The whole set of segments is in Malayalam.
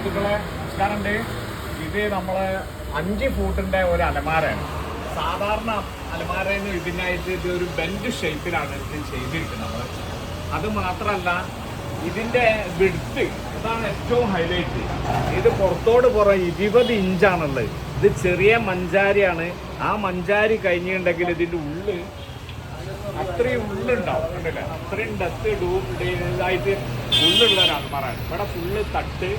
സുഹൃത്തുക്കളെ നമസ്കാരമുണ്ട്. ഇത് നമ്മള് 5 ഫൂട്ടിന്റെ ഒരു അലമാരയാണ്. സാധാരണ അലമാരയിൽ ഇതിനായിട്ട് ഇത് ഒരു ബെൻഡ് ഷേപ്പിലാണ് ഇത് ചെയ്തിരിക്കുന്നത് നമ്മൾ. അത് മാത്രമല്ല ഇതിന്റെ വിഡ്ത്ത് അതാണ് ഏറ്റവും ഹൈലൈറ്റ്. ഇത് പുറത്തോട് പുറം 20 ഇഞ്ചാണുള്ളത്. ഇത് ചെറിയ മഞ്ചാരിയാണ്. ആ മഞ്ചാരി കഴിഞ്ഞിട്ടുണ്ടെങ്കിൽ ഇതിന്റെ ഉള്ളിൽ അത്രയും ഉള്ളുണ്ടാവും. കണ്ടില്ലേ, അത്രയും ഡെത്ത് ഇതായിട്ട് ഉള്ളുള്ള ഒരാൾ പറയാൻ. ഇവിടെ ഫുള്ള് തട്ട്,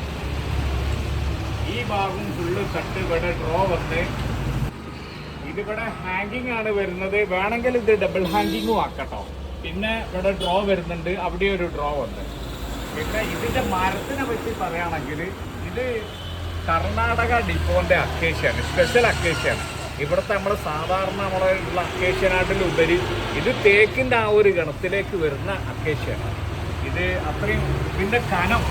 ഈ ഭാഗം ഫുള്ള് തട്ട്. ഇവിടെ ഡ്രോ വന്ന് ഇതിവിടെ ഹാങ്ങിങ് ആണ് വരുന്നത്. വേണമെങ്കിൽ ഇത് ഡബിൾ ഹാങ്ങിങ്ങും ആക്കട്ടോ. പിന്നെ ഇവിടെ ഡ്രോ വരുന്നുണ്ട്, അവിടെ ഒരു ഡ്രോ വന്ന്. പിന്നെ ഇതിന്റെ മരത്തിനെ പറ്റി പറയുകയാണെങ്കിൽ ഇത് കർണാടക ഡിപ്പോന്റെ അക്കേഷ്യയാണ്, സ്പെഷ്യൽ അക്കേഷ്യയാണ്. ഇവിടുത്തെ നമ്മൾ സാധാരണ നമ്മളുള്ള അക്കേഷ്യനാട്ടിലുപരി ഇത് തേക്കിൻ്റെ ആ ഒരു ഗണത്തിലേക്ക് വരുന്ന അക്കേഷ്യയാണ്. ഇത് അത്രയും ഇതിൻ്റെ കനം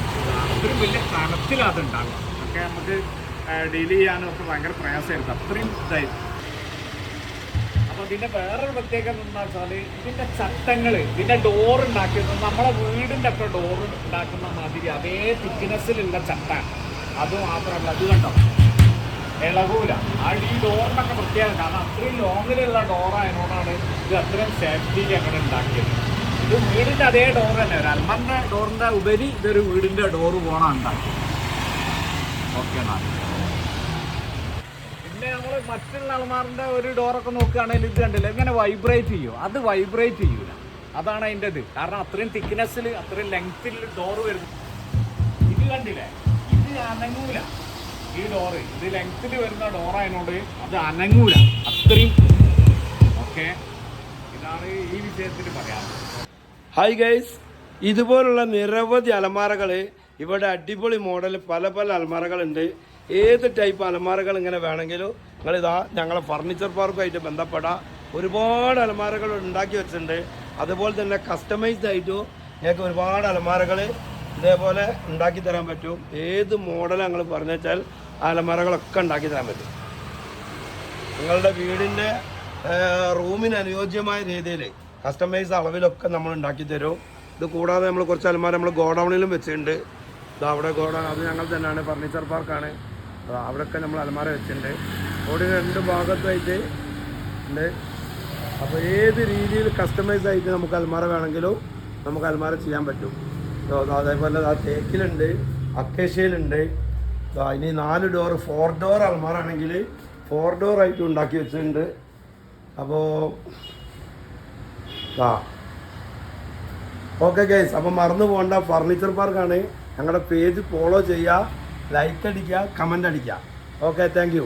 അത്രയും വലിയ കനത്തിലത് ഉണ്ടാകും. ഒക്കെ നമുക്ക് ഡീൽ ചെയ്യാനും ഒക്കെ ഭയങ്കര പ്രയാസമായിരുന്നു, അത്രയും ഇതായിരുന്നു. അപ്പോൾ ഇതിൻ്റെ വേറൊരു പ്രത്യേകത എന്താ വെച്ചാൽ ഇതിൻ്റെ ചട്ടങ്ങൾ, ഇതിൻ്റെ ഡോർ ഉണ്ടാക്കുന്നത് നമ്മളെ വീടിൻ്റെ ഒക്കെ ഡോർ ഉണ്ടാക്കുന്ന മാതിരി അതേ തിക്നെസ്സിലുള്ള ചട്ടാണ്. അത് മാത്രമല്ല, അത് കണ്ടോ ഇളകൂല. ഈ ഡോറിനൊക്കെ പ്രത്യേകം, കാരണം അത്രയും ലോങ്ങിലുള്ള ഡോറായതുകൊണ്ടാണ് ഇത് അത്രയും സേഫ്റ്റിയിൽ അങ്ങനെ ഉണ്ടാക്കിയത്. ഇത് വീടിൻ്റെ അതേ ഡോർ തന്നെ, ഒരു അൽമറിൻ്റെ ഡോറിൻ്റെ ഉപരി ഇതൊരു വീടിൻ്റെ ഡോറ് പോകണം ഉണ്ടാക്കി. ഓക്കെ. പിന്നെ നമ്മൾ മറ്റുള്ള അൽമാറിൻ്റെ ഒരു ഡോറൊക്കെ നോക്കുകയാണെങ്കിൽ ഇത് കണ്ടില്ല, ഇങ്ങനെ വൈബ്രേറ്റ് ചെയ്യും. അത് വൈബ്രേറ്റ് ചെയ്യൂല, അതാണ് അതിൻ്റെ ഇത്. കാരണം അത്രയും തിക്നെസ്സിൽ അത്രയും ലെങ്ത്തിൽ ഡോറ് വരുന്നു. ഇത് കണ്ടില്ലേ, ഇത് അനങ്ങൂല. ഈ ഡോറ് ഇത് ലെങ്ത്തിൽ വരുന്ന ഡോറായതുകൊണ്ട് അത് അനങ്ങൂല അത്രയും. ഓക്കെ, ഇതാണ് ഈ വിഷയത്തിൽ പറയാം. ഹായ് ഗൈസ്, ഇതുപോലുള്ള നിരവധി അലമാരകൾ ഇവിടെ അടിപൊളി മോഡൽ പല പല അലമാരകളുണ്ട്. ഏത് ടൈപ്പ് അലമാരകൾ ഇങ്ങനെ വേണമെങ്കിലും നിങ്ങളിതാ ഞങ്ങളെ ഫർണിച്ചർ പാർക്കുമായിട്ട് ബന്ധപ്പെടാം. ഒരുപാട് അലമാരകൾ ഉണ്ടാക്കി വെച്ചിട്ടുണ്ട്. അതുപോലെ തന്നെ കസ്റ്റമൈസ്ഡ് ആയിട്ടും ഞങ്ങൾക്ക് ഒരുപാട് അലമാരകൾ ഇതേപോലെ ഉണ്ടാക്കി തരാൻ പറ്റും. ഏത് മോഡൽ ഞങ്ങൾ പറഞ്ഞു വെച്ചാൽ അലമാരകളൊക്കെ ഉണ്ടാക്കി തരാൻ പറ്റും. നിങ്ങളുടെ വീടിൻ്റെ റൂമിന് അനുയോജ്യമായ രീതിയിൽ കസ്റ്റമൈസ് അളവിലൊക്കെ നമ്മൾ ഉണ്ടാക്കി തരും. ഇത് കൂടാതെ നമ്മൾ കുറച്ച് അലമാര നമ്മൾ ഗോഡൗണിലും വെച്ചിട്ടുണ്ട്. ഇത് അവിടെ ഗോഡൗൺ, അത് ഞങ്ങൾ തന്നെയാണ്, ഫർണിച്ചർ പാർക്കാണ്. അവിടെയൊക്കെ നമ്മൾ അലമാര വെച്ചിട്ടുണ്ട്. റോഡിന് 2 ഭാഗത്തായിട്ട് ഉണ്ട്. അപ്പോൾ ഏത് രീതിയിൽ കസ്റ്റമൈസ് ആയിട്ട് നമുക്ക് അലമാര വേണമെങ്കിലും നമുക്ക് അലമാര ചെയ്യാൻ പറ്റും. അതേപോലെ ആ തേക്കിലുണ്ട്, അക്കേഷ്യയിലുണ്ട്. ഇനി 4 ഡോർ 4 ഡോർ അലമാരാണെങ്കിൽ 4 ഡോറായിട്ട് ഉണ്ടാക്കി വെച്ചിട്ടുണ്ട്. അപ്പോൾ ഓക്കെ ഗൈസ്, അപ്പോൾ മറന്നു പോകണ്ട, ഫർണിച്ചർ പാർക്കാണ്. ഞങ്ങളുടെ പേജ് ഫോളോ ചെയ്യുക, ലൈക്ക് അടിക്കുക, കമൻ്റ് അടിക്കുക. Okay, thank you.